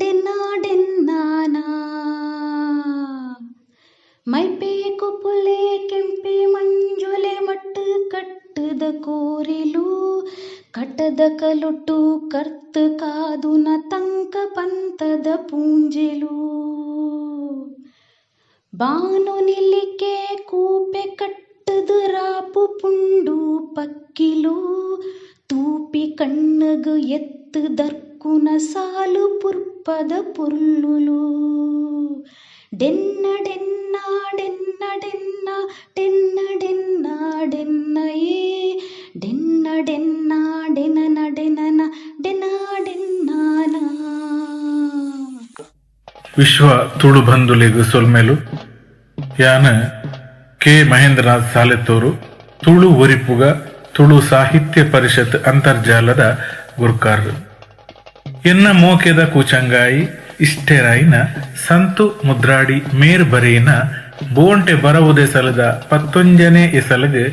ಡೆನ್ನ ಡೆನ್ನಾನ ಮೈಪೇಕು ಪುಲೆ ಕೆಂಪೆ ಮಂಜುಲೆ ಮಟ್ಟು ಕಟ್ಟದ ಕೋರಿಲು ಕಟ್ಟದ ಕಲೊಟ್ಟು ಕರ್ತು ಕಾದುನ ತಂಕ ಪಂತದ ಪೂಂಜೆಲು ಬಾನು ನಿಲ್ಲಿಕೆ ಕೂಪೆ ಕಟ್ಟದು ರಾಪು ಪುಂಡು ಪಕ್ಕಿಲು ತೂಪಿ ಕಣ್ಣಗು ಎತ್ತು ದರ್ಕುನ ಸಾಲು ಪುರ್ಪದ ಪುರ್ಲುಲು ಡೆನ್ನ ಡೆನ್ನ ಡೆನ್ನ ಡೆನ್ನ ಡೆನ್ನ ಡೆನ್ನ ಡೆನ್ನ ಏ ಡೆನ್ನ ಡೆನ್ನ ಡೆನನ ಡೆನನ ಡೆನ ಡೆನ್ನಾನ. ವಿಶ್ವ ತುಳು ಬಂಧುಲಿಗು ಸೊಲ್ಮೆಲು ಯಾನ ಕೆ ಮಹೇಂದ್ರನಾಥ್ ಸಾಲೆತ್ತೂರು ತುಳು ಒರಿಪುಗ ತುಳು ಸಾಹಿತ್ಯ ಪರಿಷತ್ ಅಂತರ್ಜಾಲದ ಗುರ್ಕಾರ್ ಎನ್ನ ಮೋಕೆದ ಕೂಚಂಗಾಯಿ ಇಷ್ಟೆರಾಯಿನ ಸಂತು ಮುದ್ರಾಡಿ ಮೇರ್ ಬರೆಯಿನ ಬೋಂಟೆ ಬರವುದೇ ಸಲದ 11ನೇ ಎಸಲಗೆ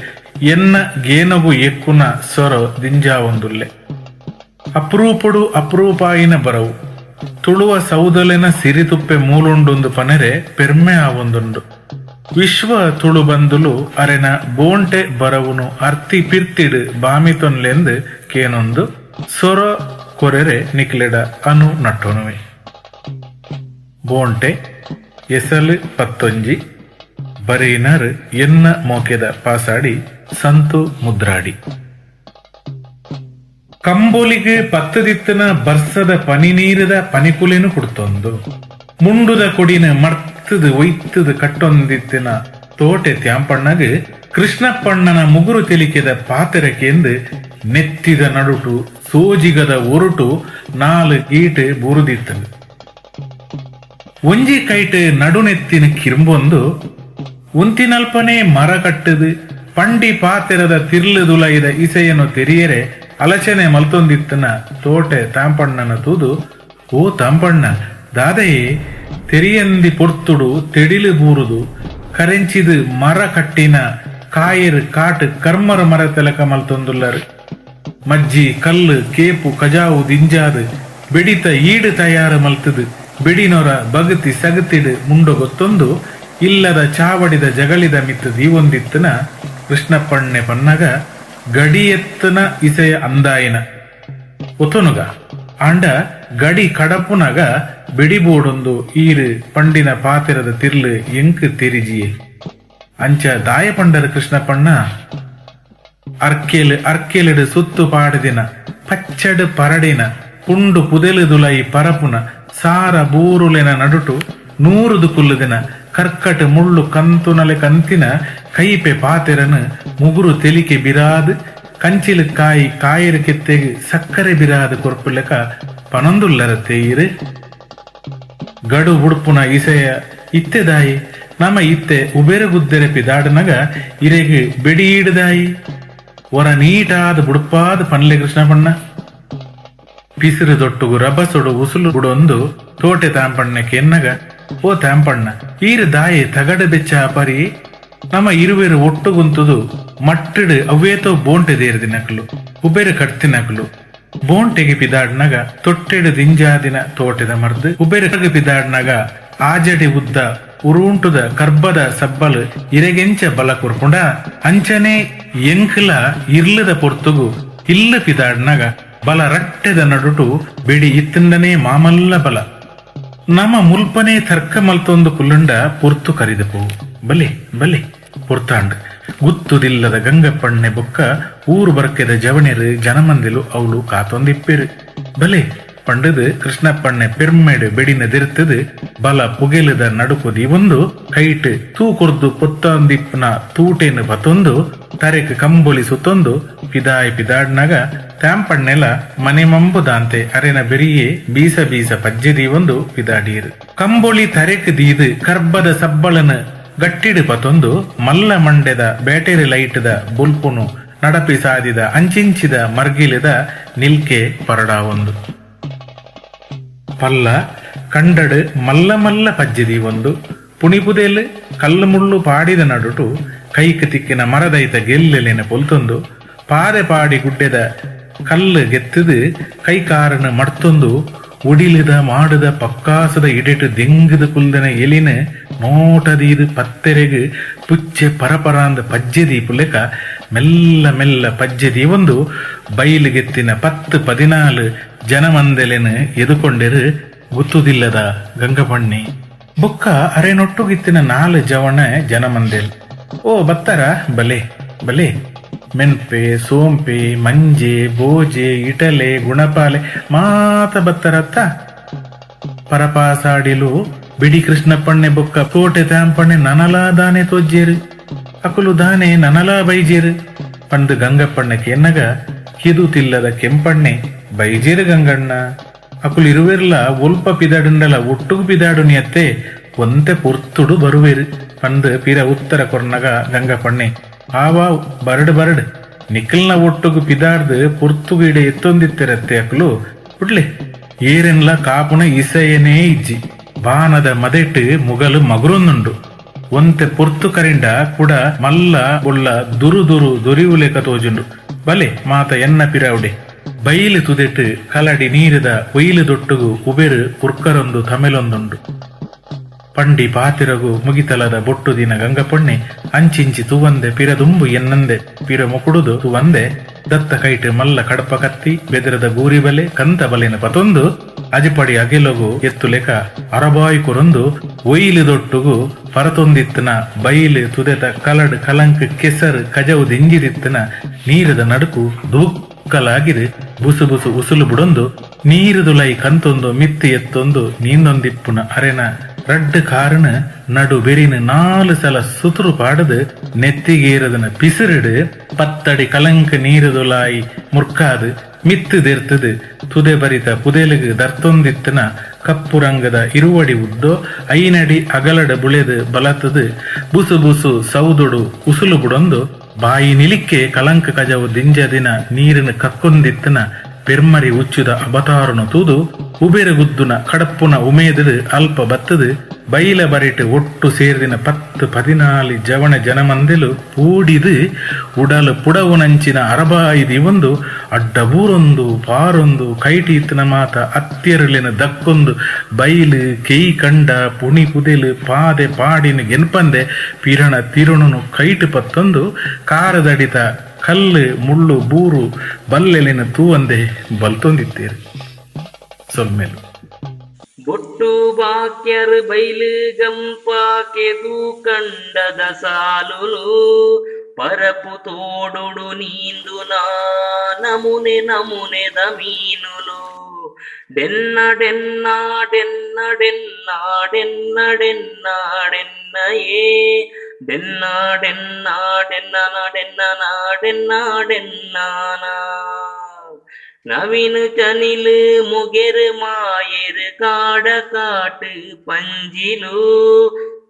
ಎನ್ನ ಗೇನವು ಎಕ್ಕುನ ಸೊರ ದಿಂಜಾವೊಂದುಲ್ಲೆ ಅಪರೂಪಡು ಅಪರೂಪಾಯಿನ ಬರವು ತುಳುವ ಸೌದಲೆನ ಸಿರಿತುಪ್ಪೆ ಮೂಲುಂಡೊಂದು ಪನೆರೆ ಪೆರ್ಮೆ ಆವೊಂದುಂಡು ವಿಶ್ವ ತುಳು ಬಂದುಲು ಅರೆನ ಬೋಂಟೆ ಬರವುನು ಅರ್ತಿ ಪಿರ್ತಿಡ್ ಬಾಮಿತೊನ್ಲೆಂದು ಕೇನೊಂದು ಸೊರ ಕೊರೆರೆ ನಿಕ್ಲೆಡ ಅನು ನಟ್ಟೊನುವೆ ಬೋಂಟೆ ಎಸಲು 11 ಬರೀನರ್ ಎನ್ನ ಮೋಕೆದ ಪಾಸಾಡಿ ಸಂತು ಮುದ್ರಾಡಿ ಕಂಬೋಲಿಗೆ ಪತ್ತದಿತ್ತನ ಬರ್ಸದ ಪನಿ ನೀರದ ಪನಿಕುಲೆನು ಕುಡ್ತೊಂದು ಮುಂಡುದ ಕೊಡಿನ ಮರ್ತದ ಒಯ್ತದ ಕಟ್ಟೊಂದಿತ್ತಿನ ತೋಟೆ ತ್ಯಾಂಪಣ್ಣಗೆ ಕೃಷ್ಣಪ್ಪಣ್ಣನ ಮುಗುರು ತೆಲಿಕೆದ ಪಾತೆರಕೆಂದು ನೆತ್ತಿದ ನಡುಟು ಸೋಜಿಗದ ಒರುಟು 4 ಗೀಟೆ ಬುರುದಿತ್ತನು ಒಂಜಿ ಕೈಟ್ ನಡುನೆತ್ತಿನ ಕಿರ್ಬೊಂದು ಉಂತಿನಲ್ಪನೆ ಮರ ಕಟ್ಟದು ಪಂಡಿ ಪಾತೆರದ ತಿರ್ಲುದುಲೈದ ಇಸೆಯನ್ನು ತೆರಿಯರೆ ಅಲಚನೆ ಮಲ್ತೊಂದಿತ್ತನ ತೋಟೆ ತಾಂಪಣ್ಣನ ತೂದು ಓ ತಾಂಪಣ್ಣ ದಾದಯೇ ತೆರಿಯಂದಿ ಪೊರ್ತುಡು ತೆಡಿಲು ಬೂರುದು ಕರೆಂಚಿದು ಮರ ಕಟ್ಟಿನ ಕಾಯಿರ್ ಕಾಟ್ ಕರ್ಮರ ಮರ ತೆಲಕ ಮಲ್ತೊಂದುಲ್ಲರು ಮಜ್ಜಿ ಕಲ್ಲು ಕೇಪು ಕಜಾವು ದಿಂಜಾದು ಬೆಡಿತ ಈಡು ತಯಾರು ಮಲ್ತದು ಬೆಡಿನೊರ ಬಗತಿ ಸಗತಿಡು ಮುಂಡು ಗೊತ್ತೊಂದು ಇಲ್ಲದ ಚಾವಡಿದ ಜಗಳಿದ ಮಿತ್ತು ದೀವೊಂದಿತ್ತನ ಕೃಷ್ಣಪ್ಪಣ್ಣೆ ಪನ್ನಗ ಗಡಿಯೆತ್ತನ ಇಸೆಯ ಅಂದಾಯಿನ ಒತೊನುಗ ಆಂಡ ಗಡಿ ಕಡಪುನಗ ಬೆಡಿಬೋಡೊಂದು ಈರು ಪಂಡಿನ ಪಾತಿರದ ತಿರ್ಲು ಎಂಕ್ ತೆರಿಜಿಯೆ ಅಂಚ ದಾಯ ಪಂಡರ ಕೃಷ್ಣಪ್ಪಣ್ಣ ಅರ್ಕೆಲಿಡು ಸುತ್ತು ಪಾಡಿದಿನ ಪಚ್ಚಡು ಪರಡಿನ ಪುಂಡು ಪುದೆಲುದುಲೈ ಪರಪುನ ಸಾರ ಬೂರುಲೆನ ನಡುಟು 100 ಕುಲ್ಲುದಿನ ಕರ್ಕಟ್ ಮುಳ್ಳು ಕಂತುನಲೆ ಕಂತಿನ ಕೈಪೆ ಪಾತೆರನು ಮುಗುರು ತೆಲಿಕೆ ಬಿರಾದು ಕಂಚಿಲು ಕಾಯಿ ಕಾಯಿರು ಕೆತ್ತೆಗೆ ಸಕ್ಕರೆ ಬಿರಾದು ಕೊರ್ಪುಲೆಕ ಪನೊಂದುಲ್ಲರ ತೇಯಿರು ಗಡು ಉಡುಪುನ ಇಸೆಯ ಇತ್ತೆದಾಯಿ ನಮ ಇತ್ತೆ ಉಬೆರಗುದ್ದೆರೆ ಪಿದಾಡನಗ ಇರೆಗೆ ಬೆಡಿ ಈಡದಾಯಿ ಒರ ನೀಟಾದ ಬುಡುಪಾದ ಪನ್ಲೆ ಕೃಷ್ಣಪಣ್ಣ ಪಿಸಿರು ದೊಟ್ಟುಗು ರಭಸೊಡು ಉಸುಲು ಬುಡೊಂದು ತೋಟೆ ತಾಂಪಣ್ಣಕ್ಕೆ ಎನ್ನಗ ಓ ತಾಂಪಣ್ಣ ಈರು ದಾಯಿ ತಗಡ ಬೆಚ್ಚ ಪರಿ ನಮ್ಮ ಇರುವೆರು ಒಟ್ಟುಗುಂತುದು ಮಟ್ಟಿಡು ಅವ್ವೇತೋ ಬೋಂಟೆ ದೇರ್ದಿನಕ್ಲು ಉಬೆರು ಕಟ್ತಿನಕ್ಲು ಬೋಂಟೆಗೆ ಪಿದಾಡ್ನಗ ತೊಟ್ಟೆಡು ದಿಂಜಾದಿನ ತೋಟದ ಮರ್ದು ಉಬೆರು ಪಿದಾಡ್ನಗ ಆಜಡಿ ಉದ್ದ ಉರುಂಟುದ ಕರ್ಬದ ಸಬ್ಬಲು ಇರೆಗೆಂಚ ಬಲ ಕುರ್ಪುಂಡ ಅಂಚನೆ ಎಂಕ್ಲ ಇರ್ಲದ ಪೊರ್ತುಗು ಇಲ್ಲ ಪಿದಾಡ್ನಗ ಬಲ ರಟ್ಟೆದ ನಡುಟು ಬೆಡಿ ಇತ್ತಂದನೇ ಮಾಮಲ್ಲ ಬಲ ನಮ್ಮ ಮುಲ್ಪನೆ ತರ್ಕ ಮಲ್ತೊಂದು ಕುಲ್ಲುಂಡ ಪುರ್ತು ಕರಿದಪು ಬಲೆ ಬಲೆ ಪುರ್ತಾಂಡ್ ಗುತ್ತುದಿಲ್ಲದ ಗಂಗಪ್ಪಣ್ಣೆ ಬೊಕ್ಕ ಊರು ಬರ್ಕೆದ ಜವಣಿರು ಜನಮಂದಿಲು ಅವಳು ಕಾತೊಂದಿಪ್ಪೆರು ಬಲೆ ಪಂಡದು ಕೃಷ್ಣಪ್ಪಣ್ಣೆ ಪೆರ್ಮೆಡು ಬೆಡಿನ ದಿರ್ತದು ಬಲ ಪುಗೆಲದ ನಡುಕುದಿ ಒಂದು ಕೈಟ್ ತೂಕುರ್ದು ಪೊತ್ತೊಂದಿಪ್ಪನ ತೂಟೇನು ಬತ್ತೊಂದು ತರೆಕ್ ಕಂಬೊಲಿ ಸುತ್ತೊಂದು ಪಿದಾಯ್ ಪಿದಾಡ್ನಾಗ ತಾಂಪಣ್ಣೆಲ ಮನೆ ಮಂಬುದಾಂತೆ ಅರೆನ ಬೆರಿಯೇ ಬೀಸ ಬೀಸ ಪಜ್ಜೆದಿ ಒಂದು ಪಿದಾಡೀರು ಕಂಬೊಳಿ ತರೆಕ್ ದೀದು ಕರ್ಬದ ಸಬ್ಬಳನ ಗಟ್ಟಿಡು ಪತೊಂದು ಮಲ್ಲ ಮಂಡೆದ ಬ್ಯಾಟರಿ ಲೈಟ್ದ ಬುಲ್ಪುನು ನಡಪಿ ಸಾದಿದ ಅಂಚಿಂಚಿದ ಮರ್ಗಿಲಿದ ನಿಲ್ಕೆ ಪರಡ ಒಂದು ಪಲ್ಲ ಕಂಡಡು ಮಲ್ಲ ಮಲ್ಲ ಪಜ್ಜಿದಿ ಒಂದು ಪುಣಿಪುದೆಲ್ ಕಲ್ಲು ಮುಳ್ಳು ಪಾಡಿದ ನಡುಟು ಕೈಕ ತಿಕ್ಕಿನ ಮರದೈತ ಗೆಲ್ಲೆಲಿನ ಪೊಲ್ತೊಂದು ಪಾದೆ ಪಾಡಿ ಗುಡ್ಡೆದ ಕಲ್ಲು ಗೆತ್ತದು ಕೈಕಾರನ ಮಡ್ತೊಂದು ಒಡಿಲಿದ ಮಾಡದ ಪಕ್ಕಾಸದ ಇಡೆಟು ದೆಂಗದ ಕುಲ್ದನ ಎಲಿನ ನೋಟದೀದು ಪತ್ತೆರೆಗು ಪುಚ್ಚೆ ಪರಪರಾಂದ ಪಜ್ಜೆದೀಪು ಲೆಕ್ಕ ಮೆಲ್ಲ ಮೆಲ್ಲ ಪಜ್ಜೆದಿ ಒಂದು ಬೈಲಿಗೆತ್ತಿನ 10-14 ಜನಮಂದೆಲೆನು ಎದುಕೊಂಡೆರು ಗುತ್ತುದಿಲ್ಲದ ಗಂಗಪಣ್ಣಿ ಬೊಕ್ಕ ಅರೆನೊಟ್ಟುಗಿತ್ತಿನ 4 ಜವಣ ಜನಮಂದೆಲ್ ಓ ಬತ್ತರ ಬಲೆ ಬಲೆ ಮೆನ್ಪೆ ಸೋಂಪೆ ಮಂಜೆ ಬೋಜೆ ಇಟಲೆ ಗುಣಪಾಲೆ ಮಾತ ಬತ್ತರತ್ತ ಪರಪಾಸಾಡಿಲು ಬಿಡಿ ಕೃಷ್ಣಪ್ಪಣ್ಣೆ ಬೊಕ್ಕ ಕೋಟೆ ತಾಂಪಣ್ಣೆ ನನಲಾ ದಾನೆ ತೋಜ್ಜೇರು ಅಕುಲು ದಾನೆ ನನಲಾ ಬೈಜೇರು ಪಂದು ಗಂಗಪ್ಪಣ್ಣಕ್ಕೆ ಎನ್ನಗ ಕಿದುತಿಲ್ಲದ ಕೆಂಪಣ್ಣೆ ಬೈಜೇರು ಗಂಗಣ್ಣ ಅಕುಲು ಇರುವೆರ್ಲ ಒಲ್ಪ ಪಿದಾಡುಂಡಲ ಒಟ್ಟುಗು ಪಿದಾಡುನಿಯತ್ತೆ ಒಂತೆ ಪುರ್ತುಡು ಬರುವೆರು ಪಂದು ಪಿರ ಉತ್ತರ ಕೊರ್ನಗ ಗಂಗಪ್ಪಣ್ಣೆ ಆವಾವ್ ಬರಡ್ ನಿಖಲ್ನ ಒಟ್ಟುಗು ಪಿದಾಡ್ದು ಪುರ್ತುಗು ಇಡೆ ಎತ್ತೊಂದಿತ್ತಿರತ್ತೆ ಅಕುಲು ಬಿಡ್ಲೆ ಏರೆನ್ಲ ಕಾಪುನ ಇಸೆಯನೇ ಇಜ್ಜಿ ಬಾನದ ಮದೆಟ್ಟು ಮುಗಲು ಮಗುರೊಂದುಂಡು ಒಂತೆ ಪುರ್ತು ಕರಿಂಡ ಕೂಡ ಮಲ್ಲ ಬೊಲ್ಲ ದುರು ದೊರಿವುಲೆಕ ತೋಜುಂಡು ಬಲೆ ಮಾತ ಎನ್ನ ಪಿರಾವುಡೆ ಬೈಲು ತುದೆಟ್ಟು ಕಲಡಿ ನೀರಿದ ಒಯ್ಲು ದೊಟ್ಟುಗು ಉಬೆರು ಕುರ್ಕರೊಂದು ತಮೆಲೊಂದುಂಡು ಪಂಡಿ ಪಾತಿರಗು ಮುಗಿತಲದ ಬೊಟ್ಟು ದಿನ ಗಂಗಪೊಣ್ಣೆ ಅಂಚಿಂಚಿ ತುವಂದೆ ಪಿರದುಂಬು ಎನ್ನಂದೆ ಪಿರ ಮುಕುಡುದು ತುವಂದೆ ದತ್ತ ಕೈಟು ಮಲ್ಲ ಕಡಪ ಕತ್ತಿ ಬೆದರದ ಗೂರಿ ಬಲೆ ಕಂತ ಬಲೆನ ಪತೊಂದು ಅಜಿಪಡಿ ಅಗೆಲಗು ಎತ್ತು ಲೆಕ್ಕ ಅರಬಾಯಿ ಕೊರೊಂದು ಒಯ್ಲು ದೊಟ್ಟುಗು ಪರತೊಂದಿತ್ತನ ಬೈಲು ತುದೆತ ಕಲಡ್ ಕಲಂಕ ಕೆಸರು ಕಜವು ದಿಂಜಿದಿತ್ತನ ನೀರದ ನಡುಕು ದುಕ್ಕಲಾಗಿದೆ ಬುಸು ಬುಸು ಉಸುಲು ಬುಡೊಂದು ನೀರುದುಲೈ ಕಂತೊಂದು ಮಿತ್ತಿ ಎತ್ತೊಂದು ನೀಂದೊಂದಿಪ್ಪುನ ಅರೆನ ರಡ್ಡು ಕಾರಣ ನಡು ಬೆರಿನ 4 ಸಲ ಸುತುರು ಪಾಡದು ನೆತ್ತಿಗೇರದನ ಪಿಸಿರಿಡು 10 ಅಡಿ ಕಲಂಕ ನೀರುದುಲಾಯಿ ಮುರ್ಕಾದು ಮಿತ್ತುದೆರ್ತದು ತುದೆ ಬರಿತ ಪುದೆಲುಗು ದರ್ತೊಂದಿತ್ತನ ಕಪ್ಪು ರಂಗದ ಇರುವಡಿ ಉದ್ದೋ 5 ಅಡಿ ಅಗಲಡ ಬುಳೆದು ಬಲತದು ಬುಸು ಬುಸು ಸೌದುಡು ಉಸುಲು ಬುಡೊಂದು ಬಾಯಿ ನಿಲಿಕ್ಕೆ ಕಲಂಕ ಕಜವು ದಿಂಜದಿನ ನೀರಿನ ಕಕ್ಕೊಂದಿತ್ತನ ಪೆರ್ಮರಿ ಉಚ್ಚುದ ಅಬತಾರುನು ತೂದು ಉಬೆರಗುದ್ದುನ ಕಡಪ್ಪುನ ಉಮೇದದು ಅಲ್ಪ ಬತ್ತದು ಬೈಲ ಬರಿಟ್ಟು ಒಟ್ಟು ಸೇರಿದಿನ 10-14 ಜವಣ ಜನಮಂದೆಲು ಪೂಡಿದು ಉಡಲು ಪುಡವುನಂಚಿನ ಅರಬಾಯಿದಿ ಒಂದು ಅಡ್ಡಬೂರೊಂದು ಪಾರೊಂದು ಕೈಟೀತನ ಮಾತ ಅತ್ತೆರಲಿನ ದಕ್ಕೊಂದು ಬೈಲು ಕೈ ಕಂಡ ಪುಣಿ ಪುದೆಲು ಪಾದೆ ಪಾಡಿನ ಗೆನ್ಪಂದೆ ಪಿರಣ ತಿರುಣನು ಕೈಟು ಪತ್ತೊಂದು ಕಾರದಡಿತ ಕಲ್ಲು ಮುಳ್ಳು ಬೂರು ಬಲ್ಲೆಲಿನ ತೂವಂದೆ ಬಲ್ತೊಂದಿತ್ತೇರು ಸೊಲ್ಮೇಲು ಬೊಟ್ಟು ಬಾಕ್ಯರ್ ಬೈಲು ಗಂಪಾಕೆ ಕಂಡದ ಸಾಲುಲು ಪರಪು ತೋಡುಡು ನೀಂದು ನಮುನೆ ನಮುನೆದ ಮೀನುಲು ಡೆನ್ನ ಡೆನ್ನ ಡೆನ್ನ ಡೆನ್ನ ಡೆನ್ನ ಡೆನ್ನ ಡೆನ್ನಯೇ ಡೆನ್ನ ಡೆನ್ನ ಡೆನ್ನ ಡೆನ್ನ ಡೆನ್ನ ಡೆನ್ನಾನ நவீனு கனிலு முகெரு மாயரு காட காட்டு பஞ்சிலு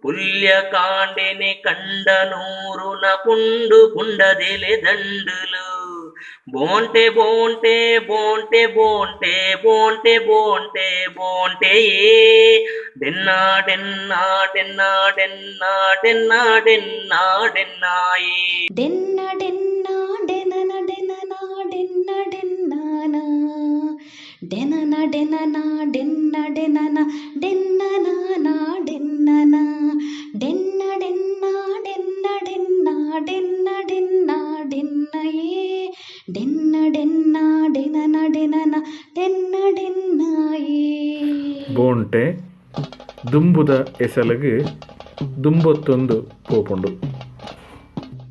புல்ய காண்டெನೆ ಕಂಡ ನೂರುನ ಪುಂಡು ಪುಂಡದೆಲೆ ದಂಡುಲು ಬೋಂಟೆ ಬೋಂಟೆ ಬೋಂಟೆ ಬೋಂಟೆ ಬೋಂಟೆ ಬೋಂಟೆ ಬೋಂಟೆಯೇ ಡೆನ್ನ ಡೆನ್ನ ಡೆನ್ನ ಡೆನ್ನ ಡೆನ್ನ ಡೆನ್ನ ಡೆನ್ನಾಯೇ ಡೆನ್ನ ಡೆನ್ನ ಡೆನನ ಡೆನನ ಡೆನ್ನ ಡೆನ್ನಾನ ಡೆನನ ಡೆನನ ಡೆನ್ನ ಡೆನನ ಡೆನ್ನನಾನ ಡೆನ್ನನ ಡೆನ್ನ ಡೆನ್ನ ಡೆನ್ನ ಡೆನ್ನ ಡೆನ್ನ ಡೆನ್ನ ಡೆನ್ನಯೇ ಡೆನ್ನ ಡೆನ್ನ ಡೆನನ ಡೆನನ ಡೆನ್ನ ಡೆನ್ನಾಯೇ ಬೋಂಟೆ ದುಂಬುದ ಎಸಲಗು ದುಂಬೊತ್ತೊಂದು ಪೋಪುಂಡು.